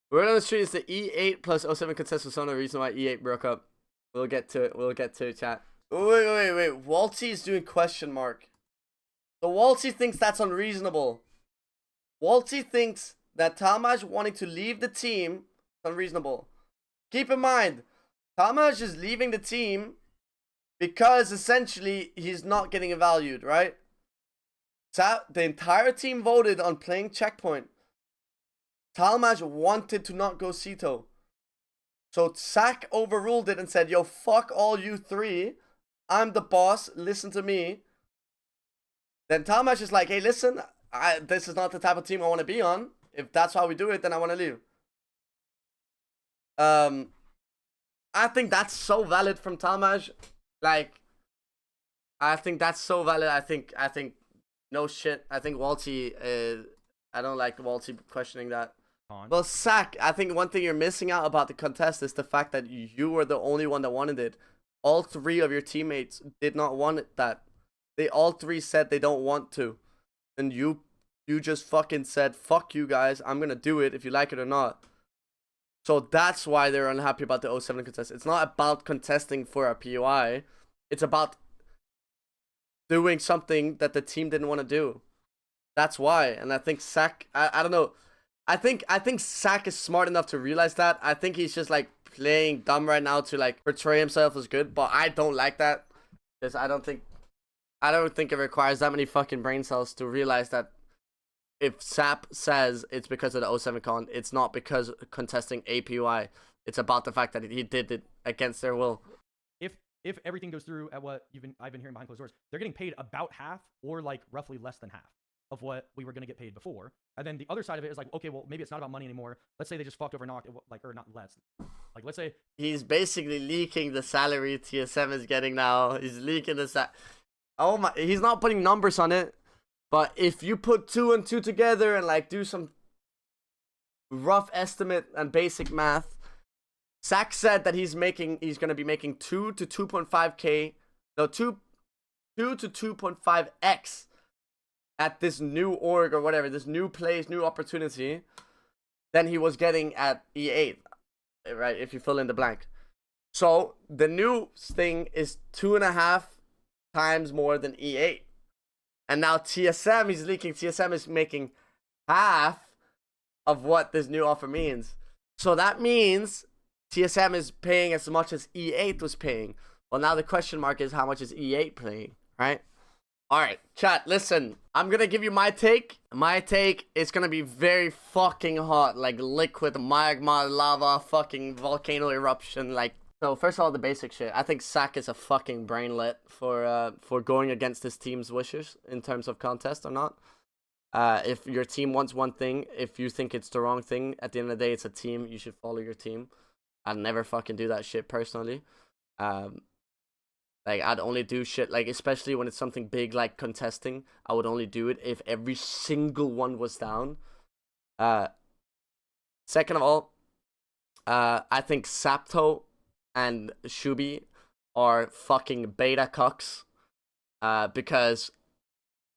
Word on the street is the E8 plus O7 contest was no reason why E8 broke up. We'll get to it. We'll get to it, chat. Wait. Walty is doing question mark. So Walty thinks that's unreasonable. Walty thinks that Talmaj wanting to leave the team is unreasonable. Keep in mind, Talmaj is leaving the team because essentially he's not getting valued, right? So the entire team voted on playing Checkpoint. Talmaj wanted to not go Cito. So Sack overruled it and said, yo, fuck all you three. I'm the boss. Listen to me. Then Talmaj is like, hey, listen, this is not the type of team I want to be on. If that's how we do it, then I want to leave. I think that's so valid from Talmaj. Like, I think that's so valid. I think no shit. I think Walty, I don't like Walty questioning that. Well, Sack, I think one thing you're missing out about the contest is the fact that you were the only one that wanted it. All three of your teammates did not want it, that. They all three said they don't want to. And you just fucking said, fuck you guys, I'm gonna do it if you like it or not. So that's why they're unhappy about the 07 contest. It's not about contesting for a POI. It's about doing something that the team didn't want to do. That's why. And I think Sack, I don't know. I think Sack is smart enough to realize that. I think he's just like playing dumb right now to like portray himself as good, but I don't like that. Because I don't think it requires that many fucking brain cells to realize that if Sap says it's because of the 07 con, it's not because contesting APY. It's about the fact that he did it against their will. If everything goes through at what I've been hearing behind closed doors, they're getting paid about half or like roughly less than half of what we were going to get paid before. And then the other side of it is like, okay, well, maybe it's not about money anymore. Let's say they just fucked over Knocked, like, or not less. Like, let's say he's basically leaking the salary TSM is getting now. He's leaking the oh my, he's not putting numbers on it, but if you put 2 and 2 together and like do some rough estimate and basic math, Sack said that he's gonna be making 2 to 2.5k, no 2 to 2.5x at this new org or whatever, this new place, new opportunity, than he was getting at E8, right? If you fill in the blank. So the new thing is 2.5 times more than E8. And now TSM, he's leaking. TSM is making half of what this new offer means. So that means TSM is paying as much as E8 was paying. Well, now the question mark is how much is E8 paying, right? All right, chat, listen. I'm going to give you my take. My take is going to be very fucking hot, like liquid magma, lava, fucking volcano eruption, like. So first of all, the basic shit. I think Sack is a fucking brainlet for going against his team's wishes in terms of contest or not. If your team wants one thing, if you think it's the wrong thing, at the end of the day, it's a team. You should follow your team. I'd never fucking do that shit personally. Like, I'd only do shit, like, especially when it's something big like contesting, I would only do it if every single one was down. Second of all, I think Sapto and Shubi are fucking beta cucks. Because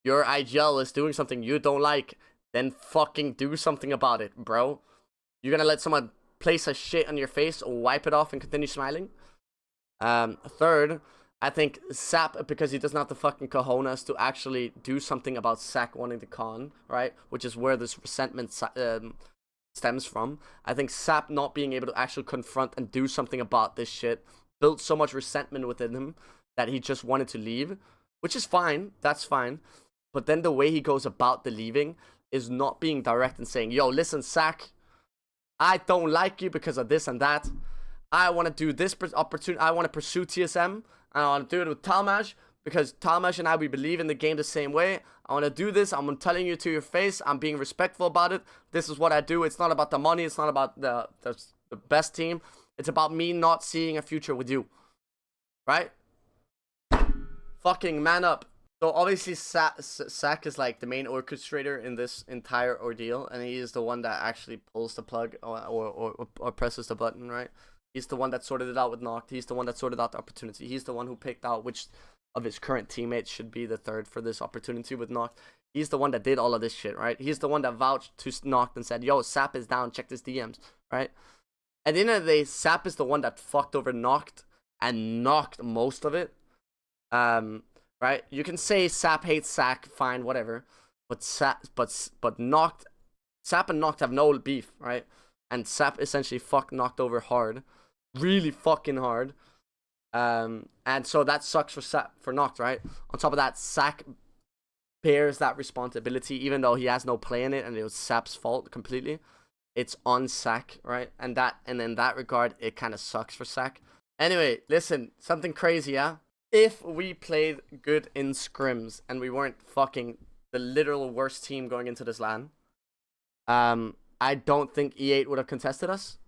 your IGL is doing something you don't like, then fucking do something about it, bro. You're gonna let someone place a shit on your face, wipe it off, and continue smiling? Third, I think Sap, because he doesn't have the fucking cojones to actually do something about Sack wanting the con, right? Which is where this resentment stems from. I think Sap not being able to actually confront and do something about this shit built so much resentment within him that he just wanted to leave, which is fine. That's fine. But then the way he goes about the leaving is not being direct and saying, yo, listen, Sack, I don't like you because of this and that. I want to do this opportunity. I want to pursue TSM. I want to do it with Talmaj because Talmaj and I, we believe in the game the same way. I want to do this. I'm telling you to your face. I'm being respectful about it. This is what I do. It's not about the money. It's not about the best team. It's about me not seeing a future with you. Right? Fucking man up. So obviously Sack is like the main orchestrator in this entire ordeal, and he is the one that actually pulls the plug or presses the button, right? He's the one that sorted it out with Knocked. He's the one that sorted out the opportunity. He's the one who picked out which of his current teammates should be the third for this opportunity with Knocked. He's the one that did all of this shit, right? He's the one that vouched to Noct and said, yo, Sap is down, check his DMs, right? At the end of the day, Sap is the one that fucked over Noct and knocked most of it. Right? You can say Sap hates Sack, fine, whatever. But Noct, Sap and Noct have no beef, right? And Sap essentially fucked Noct over hard. Really fucking hard. And so that sucks for Noct, right? On top of that, Sack bears that responsibility, even though he has no play in it and it was Sap's fault completely. It's on Sack, right? And in that regard, it kind of sucks for Sack. Anyway, listen, something crazy, yeah? If we played good in scrims and we weren't fucking the literal worst team going into this LAN, I don't think E8 would have contested us.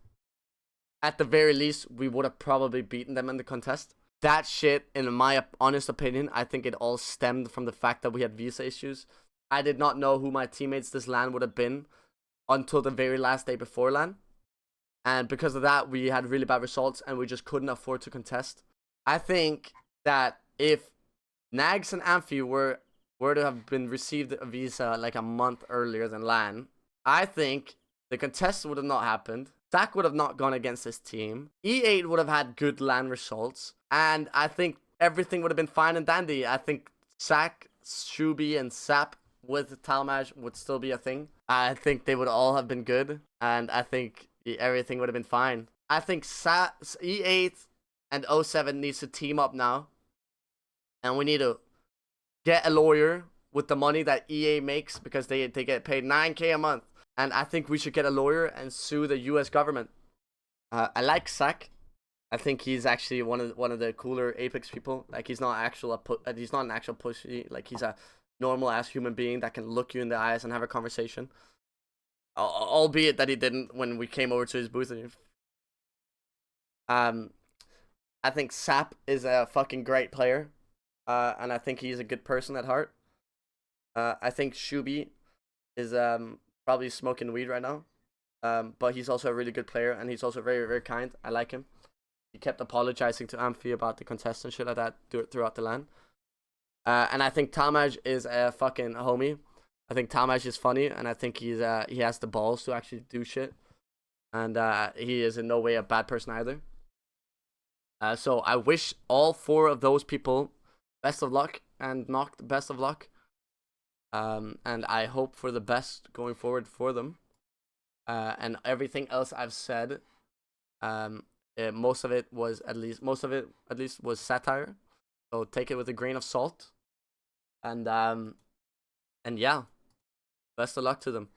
At the very least, we would have probably beaten them in the contest. That shit, in my honest opinion, I think it all stemmed from the fact that we had visa issues. I did not know who my teammates this LAN would have been until the very last day before LAN. And because of that, we had really bad results and we just couldn't afford to contest. I think that if Nags and Amphi were to have been received a visa like a month earlier than LAN, I think the contest would have not happened. Sack would have not gone against his team. E8 would have had good LAN results. And I think everything would have been fine and dandy. I think Sack, Shubi, and Sap with Talmage would still be a thing. I think they would all have been good. And I think everything would have been fine. I think E8 and O7 needs to team up now. And we need to get a lawyer with the money that EA makes because they get paid $9K a month. And I think we should get a lawyer and sue the US government. I like Sack. I think he's actually one of the cooler Apex people. Like he's not an actual pushy. Like he's a normal ass human being that can look you in the eyes and have a conversation. Albeit that he didn't when we came over to his booth. I think Sap is a fucking great player. And I think he's a good person at heart. I think Shubi is probably smoking weed right now. But he's also a really good player and he's also very, very kind. I like him. He kept apologizing to Amphi about the contest and shit like that throughout the LAN. And I think Talmage is a fucking homie. I think Talmage is funny, and I think he has the balls to actually do shit. And he is in no way a bad person either. So I wish all four of those people best of luck, and Noct best of luck. And I hope for the best going forward for them. And everything else I've said, most of it at least was satire. So take it with a grain of salt. And yeah, best of luck to them.